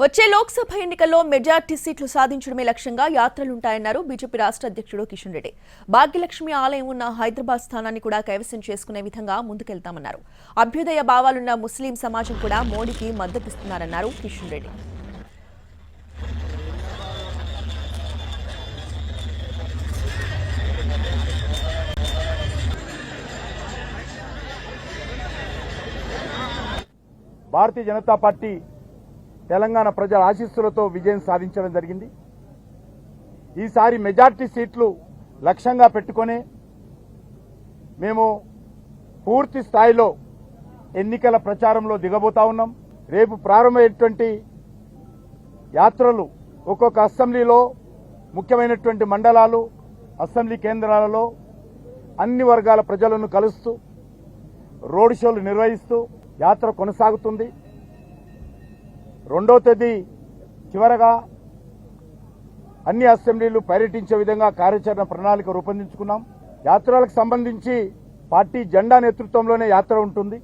వచ్చే లోక్సభ ఎన్నికల్లో మెజార్టీ సీట్లు సాధించడమే లక్ష్యంగా యాత్రలుంటాయన్నారు బీజేపీ రాష్ట్ర అధ్యక్షుడు కిషన్ రెడ్డి. భాగ్యలక్ష్మి ఆలయం ఉన్న హైదరాబాద్ స్థానాన్ని కూడా కైవసం చేసుకునే విధంగా ముందుకెళ్తామన్నారు. అభ్యుదయ భావాలున్న ముస్లిం సమాజం కూడా మోడీకి మద్దతిస్తున్నారన్నారు కిషన్ రెడ్డి. భారతీయ జనతా పార్టీ తెలంగాణ ప్రజల ఆశీస్సులతో విజయం సాధించడం జరిగింది. ఈసారి మెజార్టీ సీట్లు లక్ష్యంగా పెట్టుకొని మేము పూర్తి స్థాయిలో ఎన్నికల ప్రచారంలో దిగబోతా ఉన్నాం. రేపు ప్రారంభమయ్యేటువంటి యాత్రలు ఒక్కొక్క అసెంబ్లీలో ముఖ్యమైనటువంటి మండలాలు అసెంబ్లీ కేంద్రాలలో అన్ని వర్గాల ప్రజలను కలుస్తూ రోడ్ షోలు నిర్వహిస్తూ యాత్ర కొనసాగుతుంది. 2వ తేదీ చివరగా అన్ని అసెంబ్లీలు పర్యటించే విధంగా కార్యాచరణ ప్రణాళిక రూపొందించుకున్నాం. యాత్రలకు సంబంధించి పార్టీ జెండా నేతృత్వంలోనే యాత్ర ఉంటుంది.